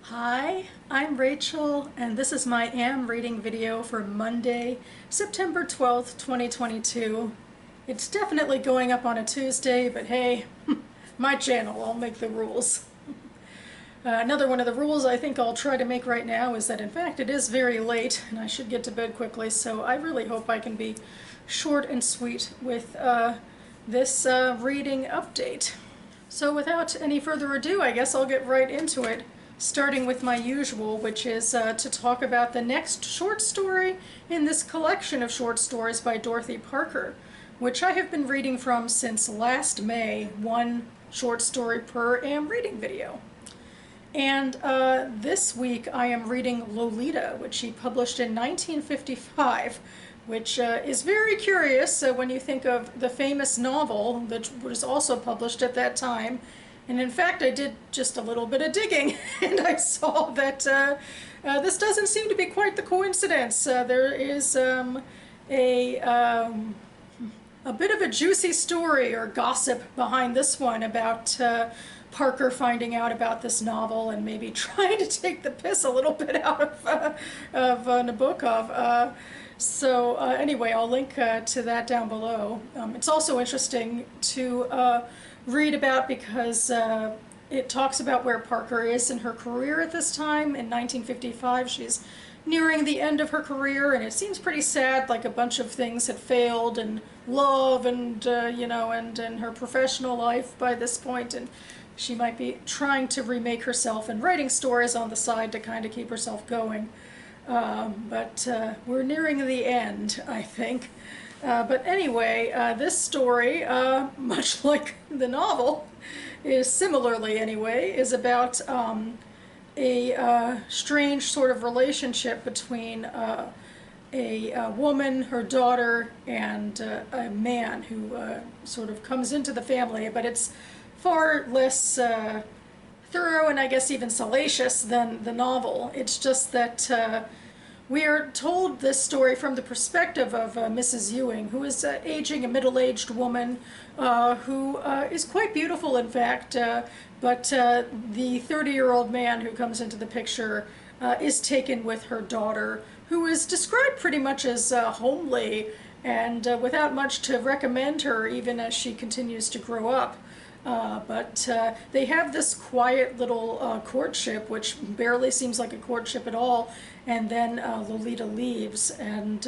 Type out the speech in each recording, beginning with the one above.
Hi, I'm Rachel, and this is my Am Reading video for Monday, September 12th, 2022. It's definitely going up on a Tuesday, but hey, my channel, I'll make the rules. Another one of the rules I think I'll try to make right now is that in fact it is very late and I should get to bed quickly, so I really hope I can be short and sweet with this reading update. So without any further ado, I guess I'll get right into it, starting with my usual, which is to talk about the next short story in this collection of short stories by Dorothy Parker, which I have been reading from since last May, one short story per Am Reading video. And this week I am reading Lolita, which she published in 1955, which is very curious when you think of the famous novel that was also published at that time. And in fact, I did just a little bit of digging, and I saw that this doesn't seem to be quite the coincidence. There is a bit of a juicy story or gossip behind this one about Parker finding out about this novel and maybe trying to take the piss a little bit out of Nabokov. So anyway, I'll link to that down below. It's also interesting to read about because it talks about where Parker is in her career at this time. In 1955, she's nearing the end of her career, and it seems pretty sad, like a bunch of things had failed in love and, and her professional life by this point, and she might be trying to remake herself and writing stories on the side to kind of keep herself going. But we're nearing the end, I think. But anyway, this story, much like the novel, is similarly anyway, is about a strange sort of relationship between a woman, her daughter, and a man who sort of comes into the family, but it's far less thorough and I guess even salacious than the novel. It's just that we are told this story from the perspective of Mrs. Ewing, who is aging, a middle-aged woman who is quite beautiful, in fact, but the 30-year-old man who comes into the picture is taken with her daughter, who is described pretty much as homely and without much to recommend her even as she continues to grow up. But they have this quiet little courtship, which barely seems like a courtship at all, and then Lolita leaves, and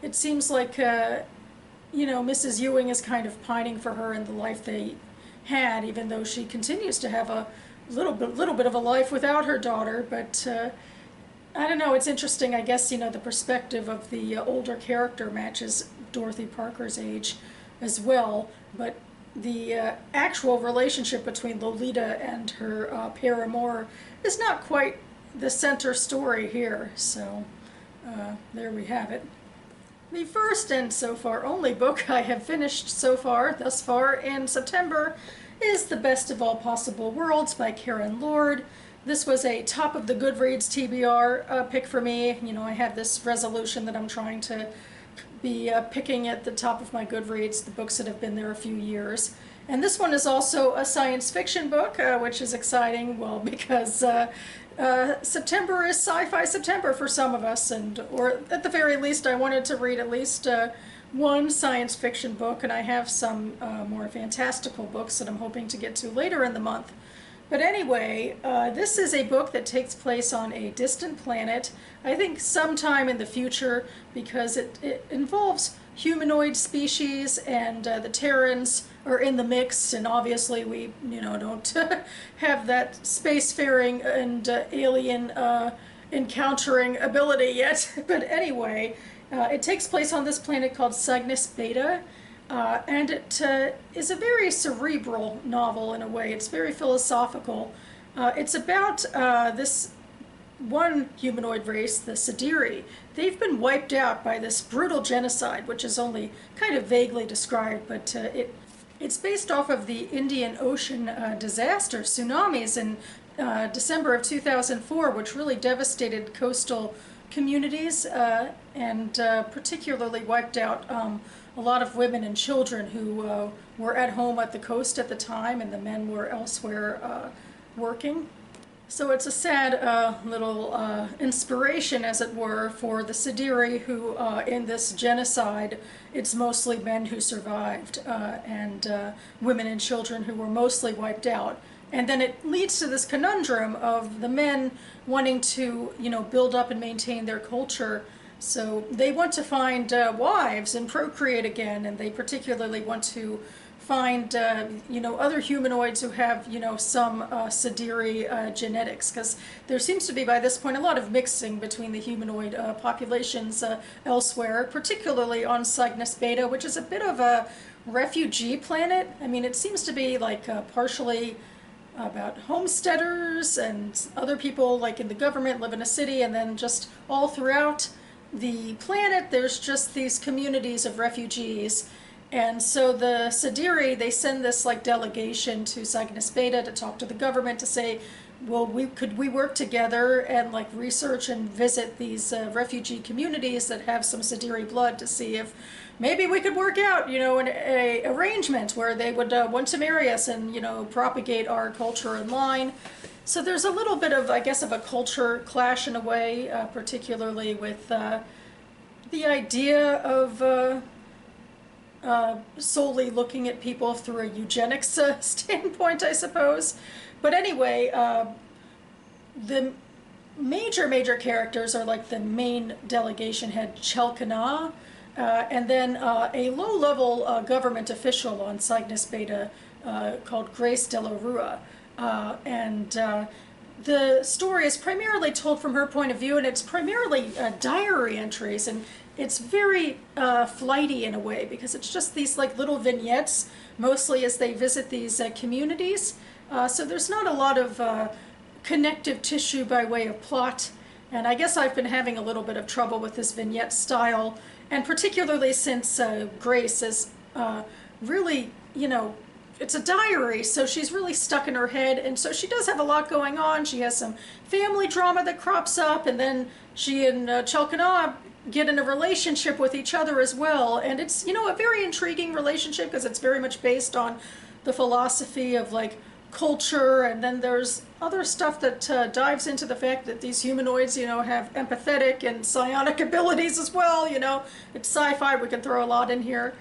it seems like, Mrs. Ewing is kind of pining for her and the life they had, even though she continues to have a little bit of a life without her daughter. But I don't know, it's interesting, I guess, the perspective of the older character matches Dorothy Parker's age as well, but the actual relationship between Lolita and her paramour is not quite the center story here, so there we have it. The first and so far only book I have finished thus far in September is The Best of All Possible Worlds by Karen Lord. This was a top of the Goodreads TBR pick for me. I have this resolution that I'm trying to be picking at the top of my Goodreads, the books that have been there a few years. And this one is also a science fiction book, which is exciting, well, because September is Sci-Fi September for some of us, or at the very least I wanted to read at least one science fiction book, and I have some more fantastical books that I'm hoping to get to later in the month. But anyway, this is a book that takes place on a distant planet, I think sometime in the future, because it involves humanoid species, and the Terrans are in the mix, and obviously we, don't have that spacefaring and alien encountering ability yet. But anyway, it takes place on this planet called Cygnus Beta. And it is a very cerebral novel in a way. It's very philosophical. It's about this one humanoid race, the Sidiri. They've been wiped out by this brutal genocide, which is only kind of vaguely described, but it's based off of the Indian Ocean disaster, tsunamis in December of 2004, which really devastated coastal communities and particularly wiped out a lot of women and children who were at home at the coast at the time, and the men were elsewhere working. So it's a sad little inspiration, as it were, for the Sadiri who, in this genocide, it's mostly men who survived and women and children who were mostly wiped out. And then it leads to this conundrum of the men wanting to, build up and maintain their culture. So they want to find wives and procreate again, and they particularly want to find other humanoids who have some Sadiri genetics, because there seems to be by this point a lot of mixing between the humanoid populations elsewhere, particularly on Cygnus Beta, which is a bit of a refugee planet. I mean, it seems to be like partially about homesteaders and other people like in the government live in a city, and then just all throughout the planet there's just these communities of refugees. And so the Sadiri, they send this like delegation to Cygnus Beta to talk to the government to say, well, could we work together and like research and visit these refugee communities that have some Sadiri blood to see if maybe we could work out, an arrangement where they would want to marry us and, propagate our culture in line. So there's a little bit of, I guess, of a culture clash in a way, particularly with the idea of solely looking at people through a eugenics standpoint, I suppose. But anyway, the major characters are like the main delegation head, Chelkana, and then a low-level government official on Cygnus Beta called Grace de la Rua. The story is primarily told from her point of view, and it's primarily diary entries, and it's very flighty in a way, because it's just these like little vignettes, mostly as they visit these communities. So there's not a lot of connective tissue by way of plot, and I guess I've been having a little bit of trouble with this vignette style, and particularly since Grace is really, it's a diary, so she's really stuck in her head, and so she does have a lot going on. She has some family drama that crops up, and then she and Chelkana get in a relationship with each other as well, and it's, a very intriguing relationship because it's very much based on the philosophy of like culture, and then there's other stuff that dives into the fact that these humanoids, have empathetic and psionic abilities as well. It's sci-fi, we can throw a lot in here.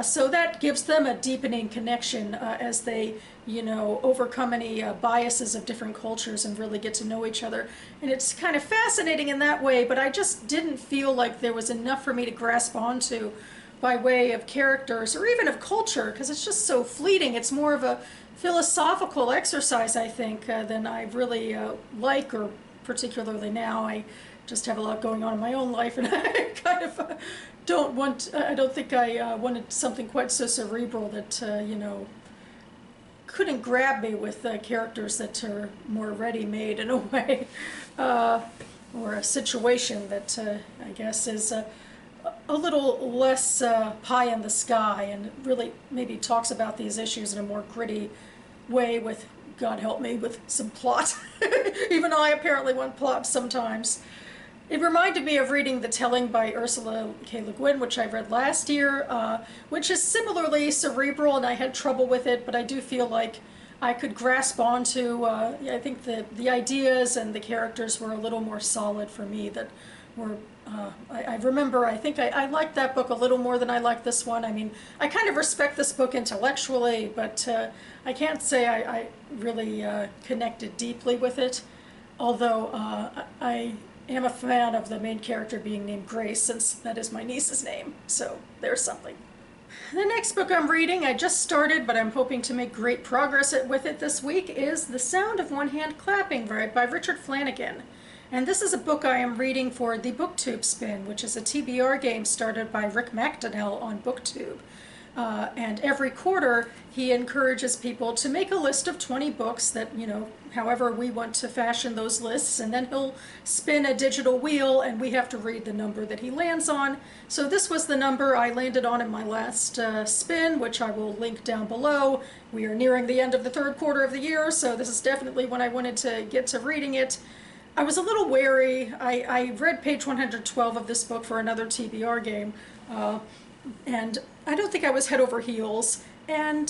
So that gives them a deepening connection as they, overcome any biases of different cultures and really get to know each other. And it's kind of fascinating in that way, but I just didn't feel like there was enough for me to grasp onto by way of characters or even of culture, because it's just so fleeting. It's more of a philosophical exercise, I think, than I really like, or particularly now. I just have a lot going on in my own life, and I kind of I don't think I wanted something quite so cerebral that, couldn't grab me with characters that are more ready-made in a way, or a situation that I guess is a little less pie in the sky and really maybe talks about these issues in a more gritty way with, God help me, with some plot. Even I apparently want plot sometimes. It reminded me of reading The Telling by Ursula K. Le Guin, which I read last year, which is similarly cerebral, and I had trouble with it, but I do feel like I could grasp onto, I think the ideas and the characters were a little more solid for me, that were, I remember, I think I liked that book a little more than I liked this one. I mean, I kind of respect this book intellectually, but I can't say I really connected deeply with it, although I am a fan of the main character being named Grace, since that is my niece's name, so there's something. The next book I'm reading, I just started, but I'm hoping to make great progress with it this week, is The Sound of One Hand Clapping by Richard Flannagan. And this is a book I am reading for the BookTube Spin, which is a TBR game started by Rick McDonnell on BookTube. And every quarter he encourages people to make a list of 20 books that, however we want to fashion those lists, and then he'll spin a digital wheel and we have to read the number that he lands on. So this was the number I landed on in my last spin, which I will link down below. We are nearing the end of the third quarter of the year, so this is definitely when I wanted to get to reading it. I was a little wary. I read page 112 of this book for another TBR game, and I don't think I was head over heels. And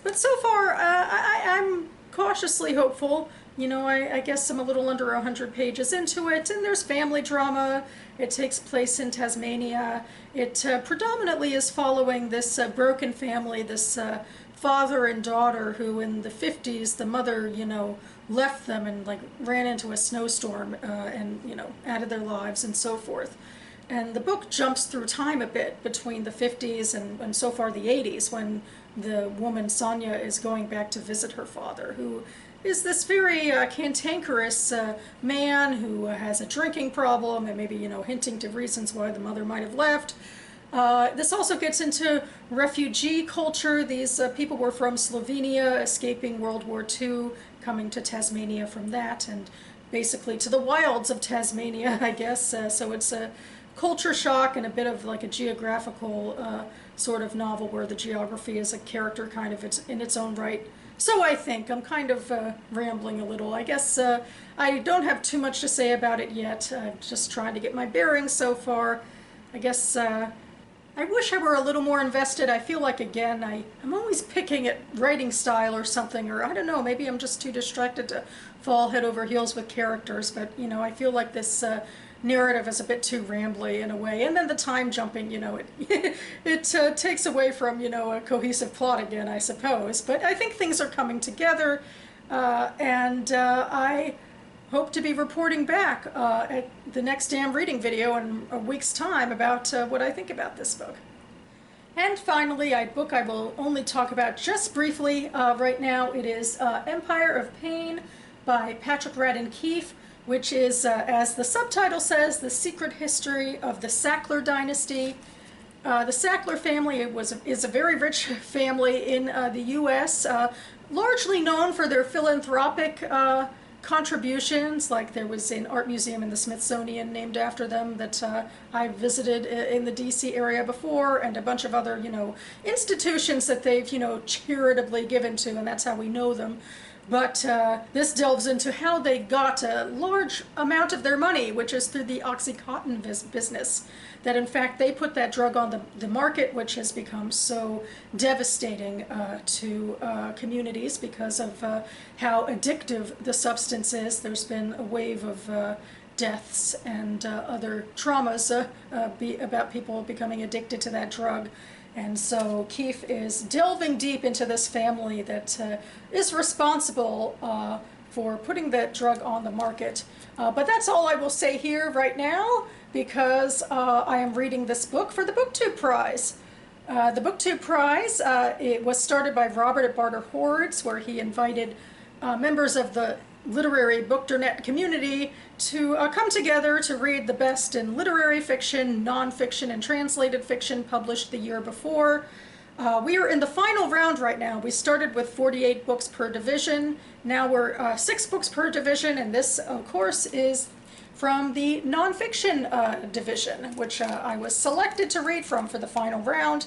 but so far, I'm cautiously hopeful I guess I'm a little under 100 pages into it, and there's family drama. It takes place in Tasmania. It predominantly is following this broken family, this father and daughter who in the 50s, the mother, left them and like ran into a snowstorm and, added their lives and so forth. And the book jumps through time a bit between the 50s and so far the 80s, when the woman Sonia is going back to visit her father, who is this very cantankerous man who has a drinking problem and maybe, hinting to reasons why the mother might have left. This also gets into refugee culture. These people were from Slovenia, escaping World War II, coming to Tasmania from that, and basically to the wilds of Tasmania, I guess. So it's a culture shock and a bit of like a geographical sort of novel where the geography is a character kind of in its own right. So I think I'm kind of rambling a little. I guess I don't have too much to say about it yet. I'm just trying to get my bearings so far. I guess I wish I were a little more invested. I feel like, again, I'm always picking at writing style or something, or I don't know, maybe I'm just too distracted to fall head over heels with characters, but, I feel like this narrative is a bit too rambly in a way, and then the time jumping, it takes away from, a cohesive plot again, I suppose, but I think things are coming together, and I hope to be reporting back at the next damn reading video in a week's time about what I think about this book. And finally, a book I will only talk about just briefly right now. It is Empire of Pain by Patrick Radden Keefe, which is, as the subtitle says, the secret history of the Sackler dynasty. The Sackler family is a very rich family in the U.S., largely known for their philanthropic contributions, like there was an art museum in the Smithsonian named after them that I visited in the DC area before, and a bunch of other, institutions that they've, charitably given to, and that's how we know them. But this delves into how they got a large amount of their money, which is through the Oxycontin business. That in fact they put that drug on the market, which has become so devastating to communities because of how addictive the substance is. There's been a wave of deaths and other traumas about people becoming addicted to that drug. And so Keefe is delving deep into this family that is responsible for putting that drug on the market. But that's all I will say here right now, because I am reading this book for the BookTube Prize. The BookTube Prize, it was started by Robert at Barter Hordes, where he invited members of the literary Bookdernet community to come together to read the best in literary fiction, nonfiction, and translated fiction published the year before. We are in the final round right now. We started with 48 books per division. Now we're 6 books per division, and this, of course, is from the nonfiction division, which I was selected to read from for the final round.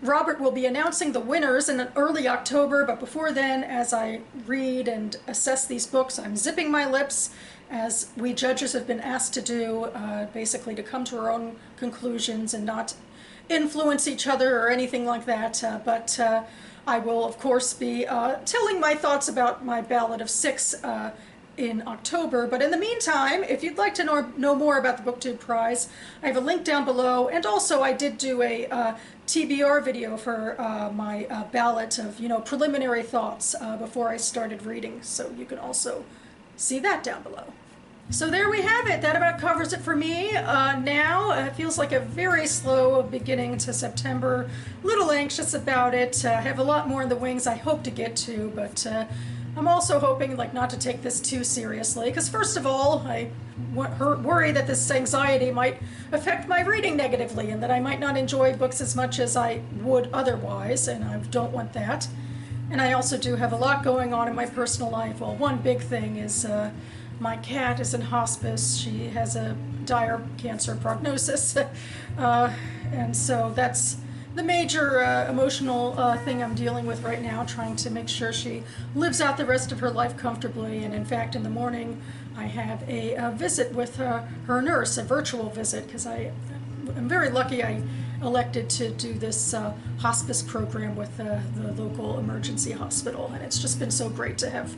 Robert will be announcing the winners in early October, but before then, as I read and assess these books, I'm zipping my lips, as we judges have been asked to do, basically to come to our own conclusions and not influence each other or anything like that. But I will, of course, be telling my thoughts about my ballot of 6 in October. But in the meantime, if you'd like to know more about the BookTube Prize, I have a link down below. And also, I did do a TBR video for my ballot of, preliminary thoughts before I started reading. So you can also see that down below. So there we have it. That about covers it for me. Now it feels like a very slow beginning to September. A little anxious about it. I have a lot more in the wings I hope to get to, but I'm also hoping not to take this too seriously, because first of all, I worry that this anxiety might affect my reading negatively and that I might not enjoy books as much as I would otherwise, and I don't want that. And I also do have a lot going on in my personal life. Well, one big thing is my cat is in hospice. She has a dire cancer prognosis, and so that's the major emotional thing I'm dealing with right now, trying to make sure she lives out the rest of her life comfortably. And in fact, in the morning, I have a visit with her nurse, a virtual visit, because I'm very lucky I elected to do this hospice program with the local emergency hospital. And it's just been so great to have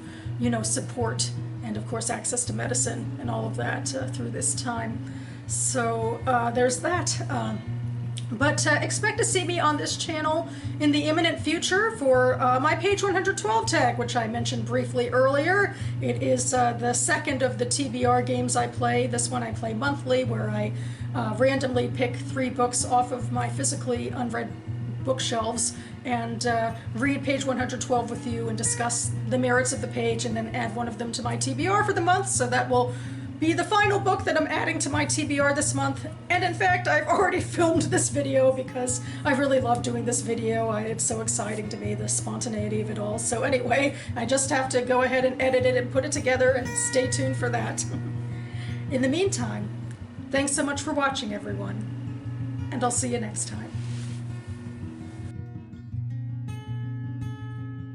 support and of course access to medicine and all of that through this time. So there's that. But expect to see me on this channel in the imminent future for my page 112 tag, which I mentioned briefly earlier. It is the second of the TBR games I play. This one I play monthly, where I randomly pick 3 books off of my physically unread bookshelves and read page 112 with you and discuss the merits of the page, and then add one of them to my TBR for the month. So that will be the final book that I'm adding to my TBR this month. And in fact, I've already filmed this video because I really love doing this video. It's so exciting to me, the spontaneity of it all. So anyway, I just have to go ahead and edit it and put it together, and stay tuned for that. In the meantime, thanks so much for watching, everyone, and I'll see you next time.